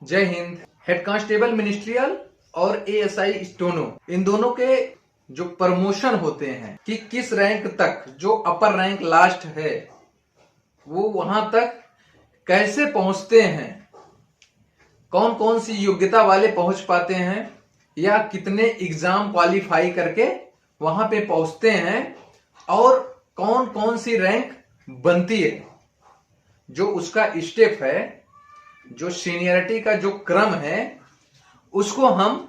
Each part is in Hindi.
जय हिंद। हेड कांस्टेबल मिनिस्ट्रियल और एएसआई स्टोनो, इन दोनों के जो प्रमोशन होते हैं कि किस रैंक तक, जो अपर रैंक लास्ट है वो वहां तक कैसे पहुंचते हैं, कौन कौन सी योग्यता वाले पहुंच पाते हैं या कितने एग्जाम क्वालिफाई करके वहां पे पहुंचते हैं और कौन कौन सी रैंक बनती है, जो उसका स्टेप है, जो सीनियरिटी का जो क्रम है, उसको हम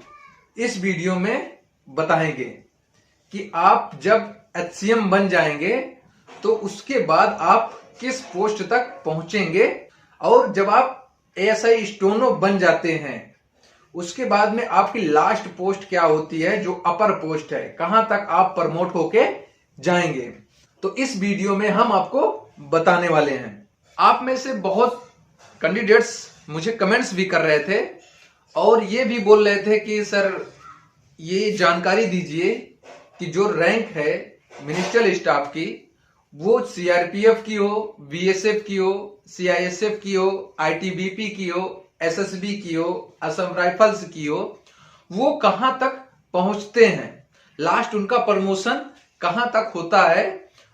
इस वीडियो में बताएंगे कि आप जब एचसीएम बन जाएंगे तो उसके बाद आप किस पोस्ट तक पहुंचेंगे, और जब आप एएसआई स्टोनो बन जाते हैं उसके बाद में आपकी लास्ट पोस्ट क्या होती है, जो अपर पोस्ट है, कहां तक आप प्रमोट होके जाएंगे। तो इस वीडियो में हम आपको बताने वाले हैं। आप में से बहुत कैंडिडेट्स मुझे कमेंट्स भी कर रहे थे और ये भी बोल रहे थे कि सर ये जानकारी दीजिए कि जो रैंक है मिनिस्ट्रियल स्टाफ की, वो सीआरपीएफ की हो, बीएसएफ की हो, सीआईएसएफ की हो, आईटीबीपी की हो, एसएसबी की हो, असम राइफल्स की हो, वो कहां तक पहुंचते हैं, लास्ट उनका प्रमोशन कहां तक होता है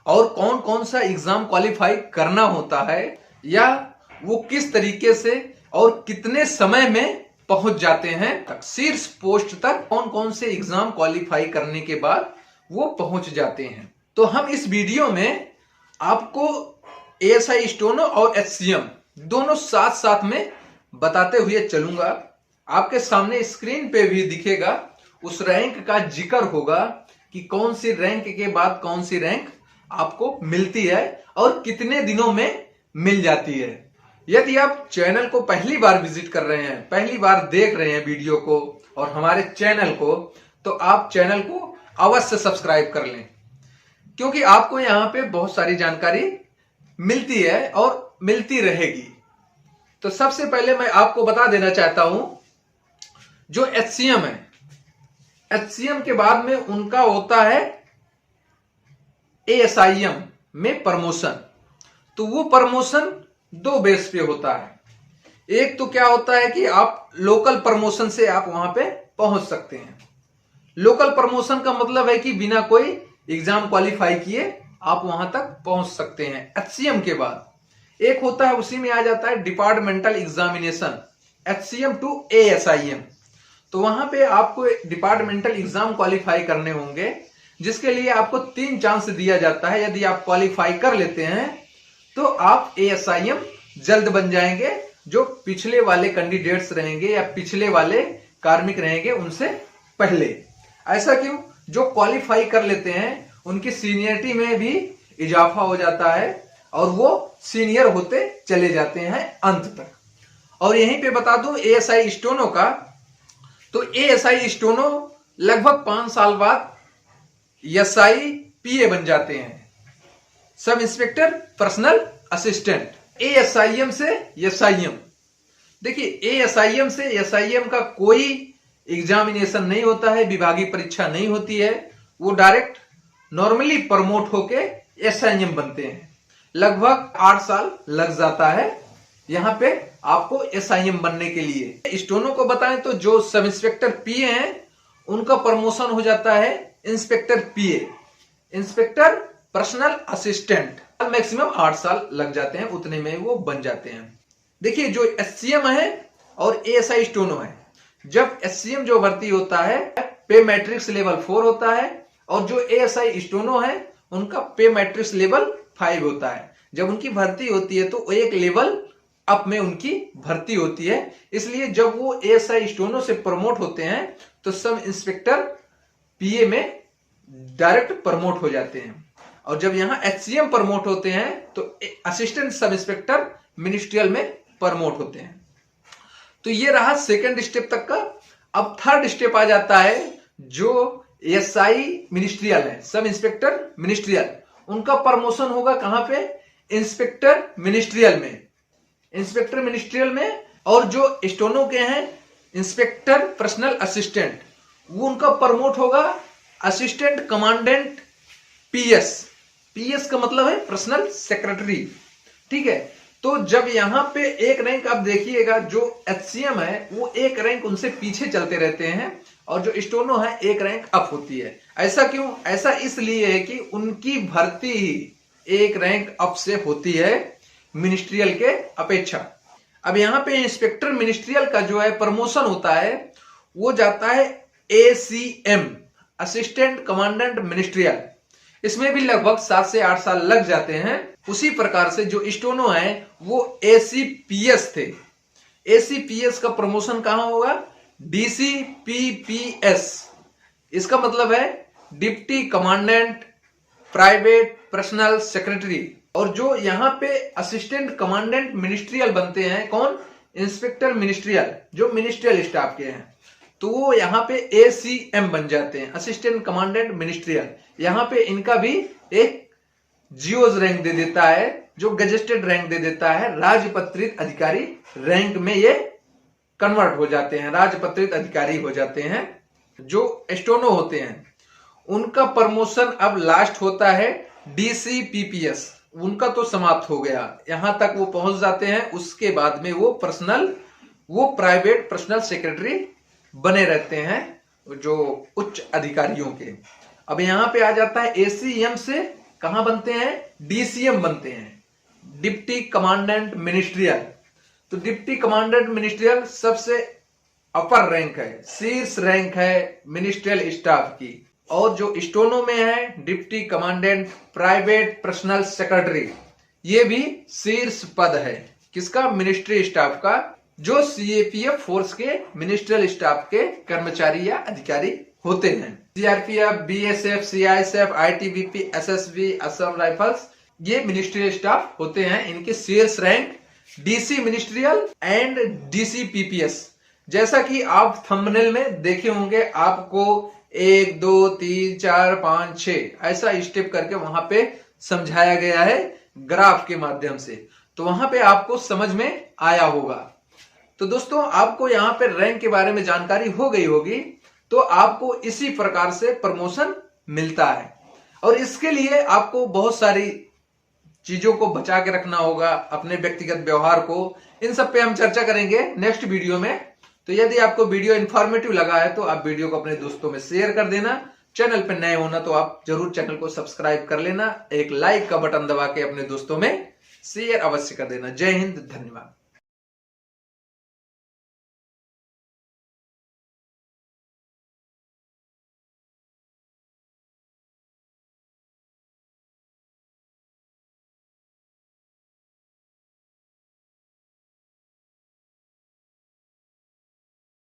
और कौन कौन सा एग्जाम क्वालिफाई करना होता है, या वो किस तरीके से और कितने समय में पहुंच जाते हैं तक, शीर्ष पोस्ट तक कौन कौन से एग्जाम क्वालिफाई करने के बाद वो पहुंच जाते हैं। तो हम इस वीडियो में आपको एएसआई स्टोनो और एचसीएम दोनों साथ साथ में बताते हुए चलूंगा। आपके सामने स्क्रीन पे भी दिखेगा, उस रैंक का जिक्र होगा कि कौन सी रैंक के बाद कौन सी रैंक आपको मिलती है और कितने दिनों में मिल जाती है। यदि आप चैनल को पहली बार विजिट कर रहे हैं, पहली बार देख रहे हैं वीडियो को और हमारे चैनल को, तो आप चैनल को अवश्य सब्सक्राइब कर लें, क्योंकि आपको यहां पे बहुत सारी जानकारी मिलती है और मिलती रहेगी। तो सबसे पहले मैं आपको बता देना चाहता हूं, जो एचसीएम है, एचसीएम के बाद में उनका होता है एएसआईएम में प्रमोशन। तो वो प्रमोशन दो बेस पे होता है। एक तो क्या होता है कि आप लोकल प्रमोशन से आप वहां पे पहुंच सकते हैं। लोकल प्रमोशन का मतलब है कि बिना कोई एग्जाम क्वालिफाई किए आप वहां तक पहुंच सकते हैं। एचसीएम के बाद एक होता है, उसी में आ जाता है डिपार्टमेंटल एग्जामिनेशन, एचसीएम टू एएसआईएम। तो वहां पे आपको डिपार्टमेंटल एग्जाम क्वालिफाई करने होंगे, जिसके लिए आपको 3 चांस दिया जाता है। यदि आप क्वालिफाई कर लेते हैं तो आप एएसआईएम जल्द बन जाएंगे, जो पिछले वाले कैंडिडेट्स रहेंगे या पिछले वाले कार्मिक रहेंगे उनसे पहले। ऐसा क्यों? जो क्वालिफाई कर लेते हैं उनकी सीनियरिटी में भी इजाफा हो जाता है और वो सीनियर होते चले जाते हैं अंत तक। और यहीं पे बता दूं एएसआई स्टोनो का, तो एएसआई स्टोनो लगभग 5 साल बाद एसआई पीए बन जाते हैं, सब इंस्पेक्टर पर्सनल असिस्टेंट। एएसआईएम से एसआईएम, देखिए एएसआईएम से एसआईएम का कोई एग्जामिनेशन नहीं होता है, विभागीय परीक्षा नहीं होती है, वो डायरेक्ट नॉर्मली प्रमोट होके एसआईएम बनते हैं। लगभग 8 साल लग जाता है यहां पे आपको एसआईएम बनने के लिए। स्टोनो को बताएं तो जो सब इंस्पेक्टर पीए हैं उनका प्रमोशन हो जाता है इंस्पेक्टर पीए, इंस्पेक्टर पर्सनल असिस्टेंट। मैक्सिमम 8 साल लग जाते हैं, उतने में वो बन जाते हैं। देखिए जो एचसीएम है और एएसआई स्टोनो है, जब एचसीएम जो भर्ती होता है पे मैट्रिक्स लेवल 4 होता है, और जो एएसआई स्टोनो है उनका पे मैट्रिक्स लेवल 5 होता है। जब उनकी भर्ती होती है तो एक लेवल अप में उनकी भर्ती होती है। इसलिए जब वो एएसआई स्टोनो से प्रमोट होते हैं तो सब इंस्पेक्टर पीए में डायरेक्ट प्रमोट हो जाते हैं, और जब यहां एचसीएम प्रमोट होते हैं तो असिस्टेंट सब इंस्पेक्टर मिनिस्ट्रियल में प्रमोट होते हैं। तो ये रहा सेकंड स्टेप तक का। अब थर्ड स्टेप आ जाता है, जो एसआई मिनिस्ट्रियल है, सब इंस्पेक्टर मिनिस्ट्रियल, उनका प्रमोशन होगा कहां पे? इंस्पेक्टर मिनिस्ट्रियल में, इंस्पेक्टर मिनिस्ट्रियल में। और जो स्टोनो के हैं इंस्पेक्टर पर्सनल असिस्टेंट, वो उनका प्रमोट होगा असिस्टेंट कमांडेंट पीएस। पीएस का मतलब है पर्सनल सेक्रेटरी, ठीक है। तो जब यहाँ पे एक रैंक आप देखिएगा, जो HCM है वो एक रैंक उनसे पीछे चलते रहते हैं और जो स्टोनो है एक रैंक अप होती है। ऐसा क्यों? ऐसा इसलिए है कि उनकी भर्ती ही एक रैंक अप से होती है मिनिस्ट्रियल के अपेक्षा। अब यहाँ पे इंस्पेक्टर मिनिस्ट्रियल का जो है प्रमोशन होता है वो जाता है ACM, असिस्टेंट कमांडेंट मिनिस्ट्रियल। इसमें भी लगभग 7 से 8 साल लग जाते हैं। उसी प्रकार से जो स्टोनो है वो ACPS थे। ACPS का प्रमोशन कहां होगा? DCPPS। इसका मतलब है deputy commandant private personal secretary. और जो यहां पे असिस्टेंट कमांडेंट मिनिस्ट्रियल बनते हैं कौन? इंस्पेक्टर मिनिस्ट्रियल, जो मिनिस्ट्रियल स्टाफ के हैं, तो वो यहाँ पे ACM बन जाते हैं, असिस्टेंट कमांडेंट मिनिस्ट्रियल। यहाँ पे इनका भी एक जियोज रैंक दे देता है, जो गजेस्टेड रैंक दे देता है। राजपत्रित अधिकारी रैंक में ये कन्वर्ट हो जाते हैं, राजपत्रित अधिकारी हो जाते हैं। जो स्टोनो होते हैं उनका प्रमोशन अब लास्ट होता है DCPPS। उनका तो समाप्त हो गया, यहां तक वो पहुंच जाते हैं। उसके बाद में वो प्राइवेट पर्सनल सेक्रेटरी बने रहते हैं, जो उच्च अधिकारियों के। अब यहां पे आ जाता है ACM से कहां बनते हैं? DCM बनते हैं, डिप्टी कमांडेंट मिनिस्ट्रियल। तो डिप्टी कमांडेंट मिनिस्ट्रियल सबसे अपर रैंक है, शीर्ष रैंक है मिनिस्ट्रियल स्टाफ की। और जो स्टोनो में है deputy commandant private personal secretary, ये भी शीर्ष पद है किसका? मिनिस्ट्री स्टाफ का, जो CAPF फोर्स के मिनिस्ट्रियल स्टाफ के कर्मचारी या अधिकारी होते हैं। CRPF, BSF, CISF, ITBP, SSB, Assam rifles, ये मिनिस्ट्रियल स्टाफ होते हैं। इनकी शीर्ष rank DC ministerial and DCPPS। जैसा कि आप थंबनेल में देखे होंगे, आपको 1 2 3 4 5 6 ऐसा स्टेप करके वहां पे समझाया गया है ग्राफ के माध्यम से, तो वहां पे आपको समझ में आया होगा। तो दोस्तों, आपको यहां पे रैंक के बारे में जानकारी हो गई होगी। तो आपको इसी प्रकार से प्रमोशन मिलता है, और इसके लिए आपको बहुत सारी चीजों को बचा के रखना होगा, अपने व्यक्तिगत व्यवहार को। इन सब पे हम चर्चा करेंगे नेक्स्ट वीडियो में। तो यदि आपको वीडियो इंफॉर्मेटिव लगा है तो आप वीडियो को अपने दोस्तों में शेयर कर देना। चैनल पर नए होना तो आप जरूर चैनल को सब्सक्राइब कर लेना। एक लाइक का बटन दबा के अपने दोस्तों में शेयर अवश्य कर देना। जय हिंद, धन्यवाद।